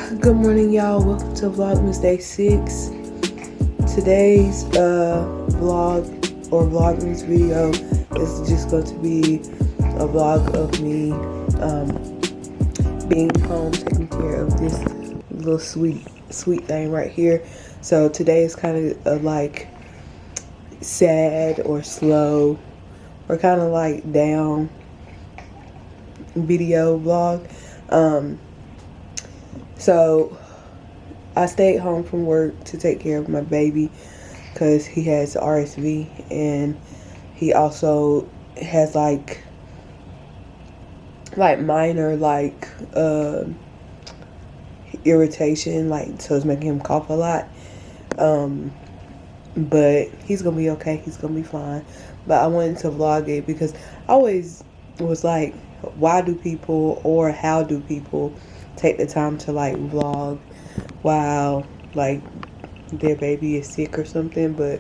Good morning, y'all. Welcome to Vlogmas Day 6. Today's vlog or Vlogmas video is just going to be a vlog of me being home, taking care of this little sweet thing right here. So today is kind of like sad or slow or kind of like down video vlog. So I stayed home from work to take care of my baby because he has RSV, and he also has like minor irritation, so it's making him cough a lot. But he's gonna be okay, he's gonna be fine. But I wanted to vlog it because I always was like, why do people, or how do people take the time to vlog while their baby is sick or something? But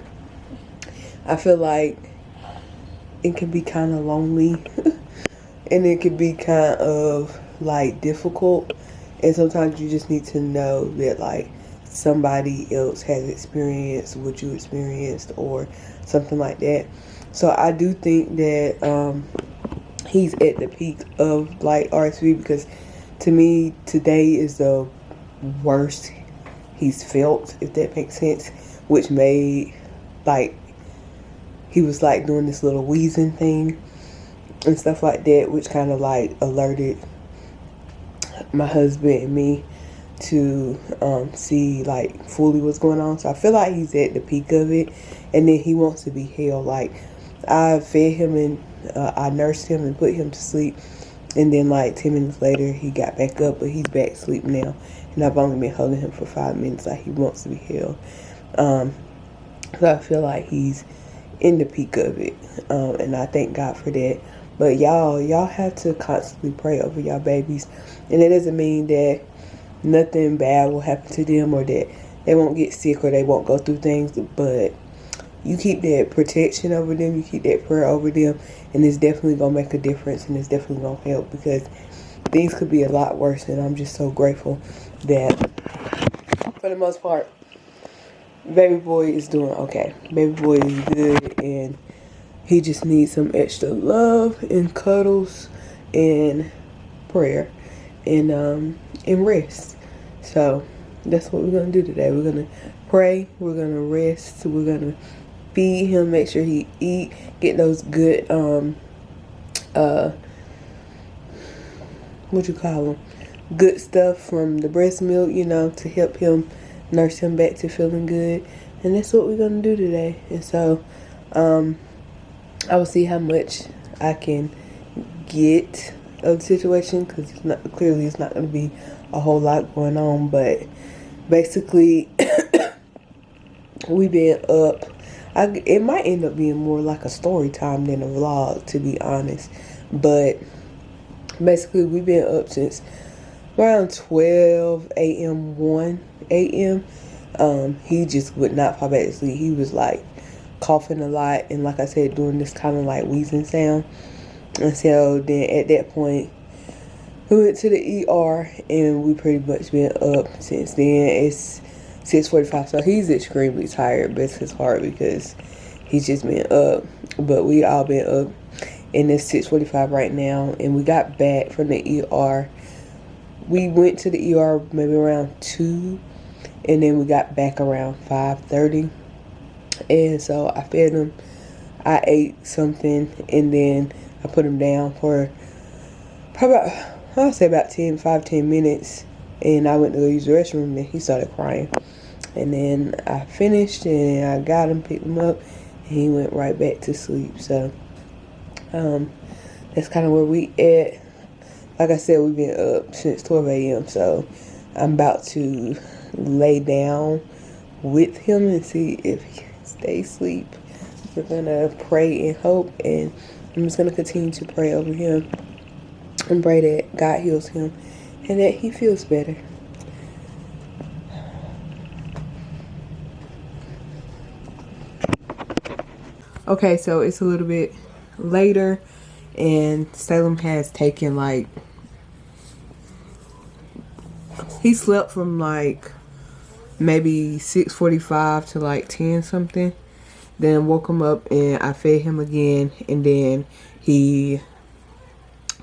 I feel like it can be kind of lonely and it can be kind of difficult, and sometimes you just need to know that somebody else has experienced what you experienced or something like that. So I do think that he's at the peak of RSV, because to me today is the worst he's felt, if that makes sense, which made he was doing this little wheezing thing and stuff like that, which kind of alerted my husband and me to see fully what's going on. So I feel like he's at the peak of it, and then he wants to be held. I fed him and I nursed him and put him to sleep, and then 10 minutes later he got back up, but he's back asleep now, and I've only been holding him for 5 minutes. He wants to be held. So I feel like he's in the peak of it, and I thank God for that. But y'all have to constantly pray over y'all babies, and it doesn't mean that nothing bad will happen to them or that they won't get sick or they won't go through things, but you keep that protection over them, you keep that prayer over them, and it's definitely gonna make a difference, and it's definitely gonna help, because things could be a lot worse. And I'm just so grateful that for the most part baby boy is doing okay. Baby boy is good, and he just needs some extra love and cuddles and prayer and rest. So that's what we're gonna do today. We're gonna pray, we're gonna rest, we're gonna feed him, make sure he eat, get those good what you call them, good stuff from the breast milk, to help him nurse him back to feeling good. And that's what we're gonna do today. And so I will see how much I can get of the situation, because it's not going to be a whole lot going on. But basically we've been up. It might end up being more like a story time than a vlog, to be honest. But basically we've been up since around 12 a.m. 1 a.m. He just would not pop back to sleep. He was coughing a lot, and like I said, doing this kind of wheezing sound. And so then at that point we went to the ER, and we pretty much been up since then. It's 6:45, so he's extremely tired, bless his heart, because he's just been up. But we all been up, and it's 6:45 right now, and we got back from the ER. We went to the ER maybe around 2, and then we got back around 5:30. And so I fed him, I ate something, and then I put him down for probably about 10 minutes, and I went to go use the restroom, and he started crying. And then I finished, and I got him, picked him up, and he went right back to sleep. So that's kind of where we at. Like I said, we've been up since 12 a.m. So I'm about to lay down with him and see if he stays asleep. We're gonna pray and hope, and I'm just gonna continue to pray over him and pray that God heals him and that he feels better. Okay, so it's a little bit later, and Salem has taken He slept from like maybe 6:45 to like 10 something. Then woke him up and I fed him again, and then he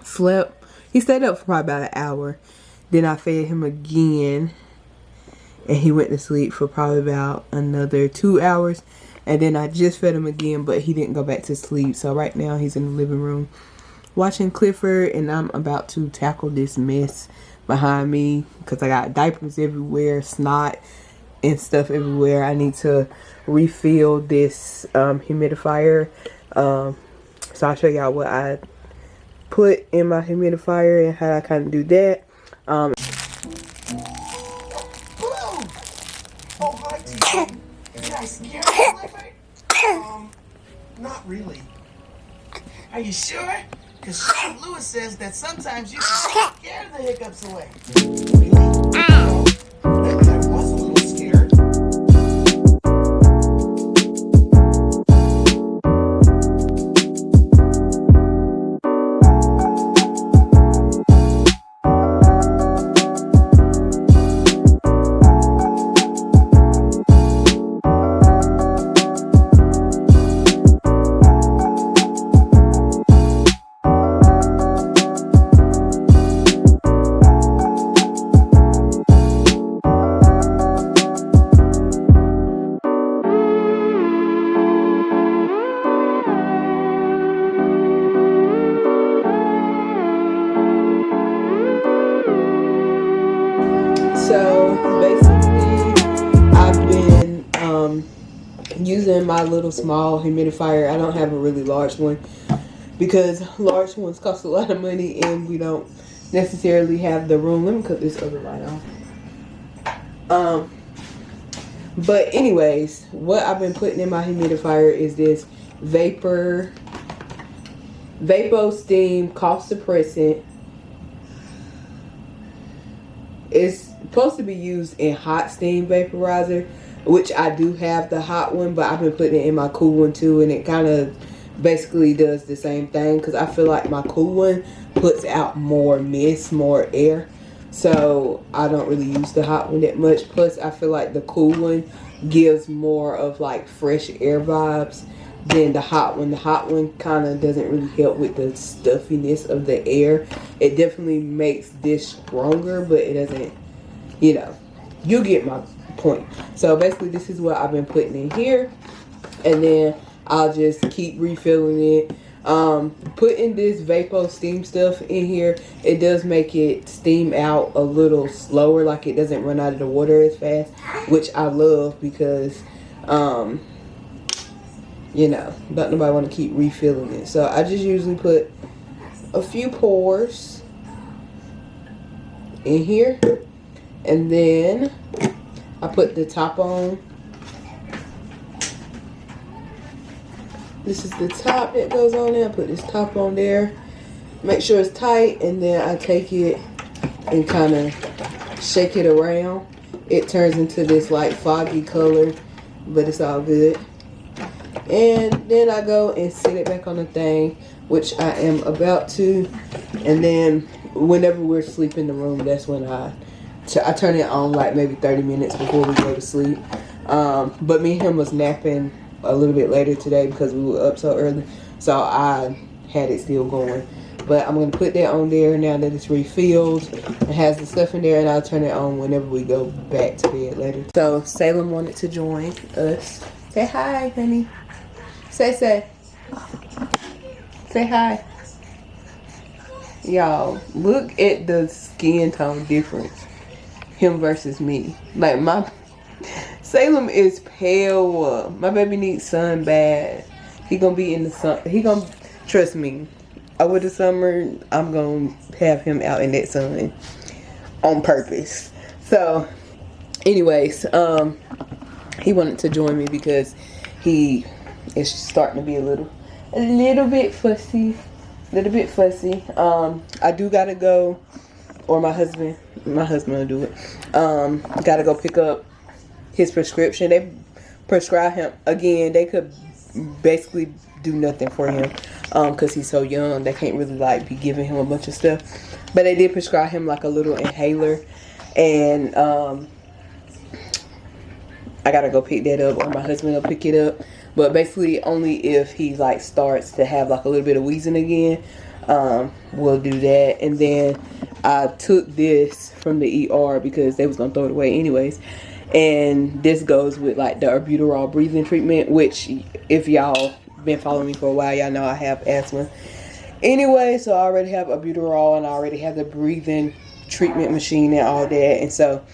slept. He stayed up for probably about an hour. Then I fed him again, and he went to sleep for probably about another 2 hours. And then I just fed him again, but he didn't go back to sleep. So right now he's in the living room watching Clifford, and I'm about to tackle this mess behind me because I got diapers everywhere, snot and stuff everywhere. I need to refill this humidifier. So I'll show y'all what I put in my humidifier and how I kind of do that. Oh, hi, T. Did I scare you, Clifford? Not really. Are you sure? Because Chef Lewis says that sometimes you can scare the hiccups away. Really? Well, maybe I was a little scared. So basically, I've been using my little small humidifier. I don't have a really large one because large ones cost a lot of money and we don't necessarily have the room. Let me cut this other light off. But anyways, what I've been putting in my humidifier is this Vapo Steam cough suppressant. It's supposed to be used in hot steam vaporizer, which I do have the hot one, but I've been putting it in my cool one too, and it kind of basically does the same thing because I feel like my cool one puts out more mist, more air, so I don't really use the hot one that much. Plus I feel like the cool one gives more of like fresh air vibes than the hot one. The hot one kind of doesn't really help with the stuffiness of the air. It definitely makes this stronger, but it doesn't, you know, you get my point. So basically this is what I've been putting in here, and then I'll just keep refilling it. Putting this Vapo Steam stuff in here, it does make it steam out a little slower, like it doesn't run out of the water as fast, which I love because you know, don't nobody want to keep refilling it. So I just usually put a few pours in here, and then I put the top on. This is the top that goes on there. I put this top on there, make sure it's tight, and then I take it and kind of shake it around. It turns into this like foggy color, but it's all good. And then I go and set it back on the thing, which I am about to. And then whenever we're asleep in the room, that's when I turn it on like maybe 30 minutes before we go to sleep. But me and him was napping a little bit later today because we were up so early, so I had it still going. But I'm going to put that on there now that it's refilled. It has the stuff in there, and I'll turn it on whenever we go back to bed later. So Salem wanted to join us. Say hi, honey. Say hi. Y'all, look at the skin tone difference. Him versus me. Like my Salem is pale. My baby needs sun bad. He gonna be in the sun. He gonna, trust me, over the summer I'm gonna have him out in that sun on purpose. So anyways, he wanted to join me because he is starting to be a little bit fussy. I do gotta go, or my husband will do it. Gotta go pick up his prescription. They prescribe him again. They could basically do nothing for him because he's so young. They can't really like be giving him a bunch of stuff, but they did prescribe him like a little inhaler, and I gotta go pick that up, or my husband will pick it up. But basically, only if he like starts to have like a little bit of wheezing again, we'll do that. And then I took this from the ER because they was gonna throw it away anyways. And this goes with like the albuterol breathing treatment, which if y'all been following me for a while, y'all know I have asthma. Anyway, so I already have albuterol and I already have the breathing treatment machine and all that, and so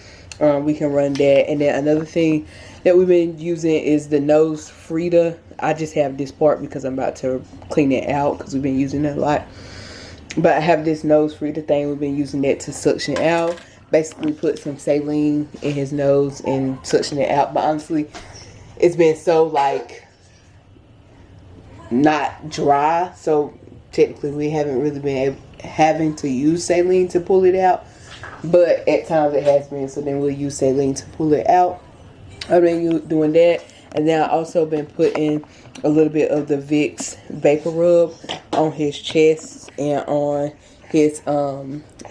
we can run that. And then another thing that we've been using is the nose Frida. I just have this part because I'm about to clean it out because we've been using it a lot. But I have this nose Frida thing. We've been using that to suction out. Basically put some saline in his nose and suction it out. But honestly, it's been so like not dry, so technically we haven't really been having to use saline to pull it out, but at times it has been, so then we'll use saline to pull it out. I've been doing that, and then I also been putting a little bit of the Vicks vapor rub on his chest and on his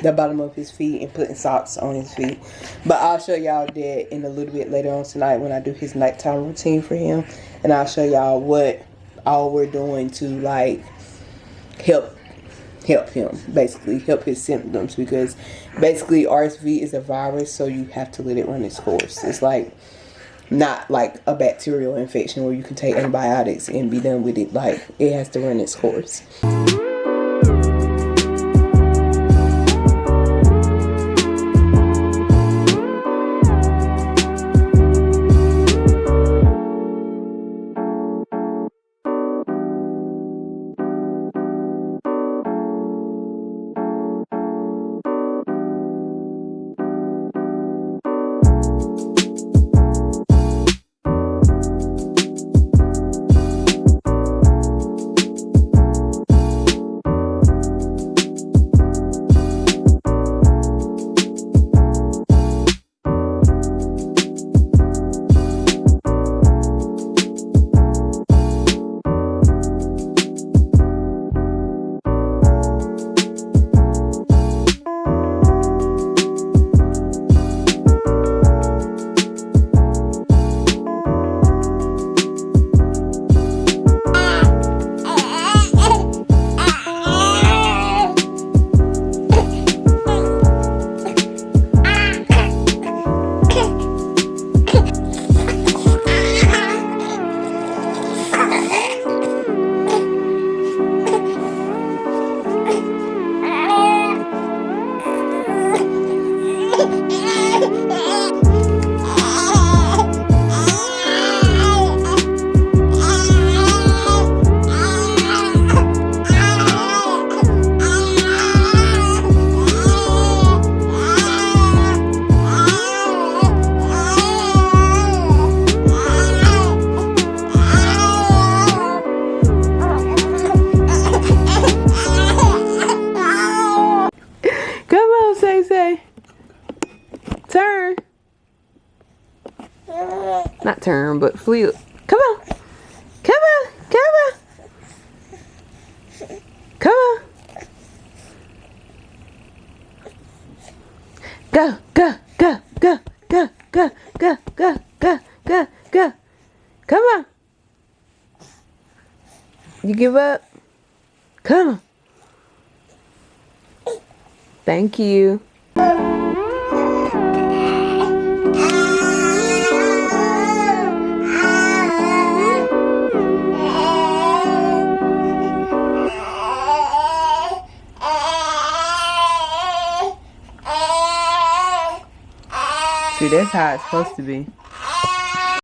the bottom of his feet, and putting socks on his feet. But I'll show y'all that in a little bit later on tonight when I do his nighttime routine for him, and I'll show y'all what all we're doing to like help him, basically help his symptoms, because basically RSV is a virus, so you have to let it run its course. It's like not like a bacterial infection where you can take antibiotics and be done with it. Like, it has to run its course. Turn. Not turn, but flip. Come on. Come on. Come on. Come on. Go, go, go, go, go, go, go, go, go, go, go. Come on. You give up? Come on. Thank you. See, that's how it's supposed to be.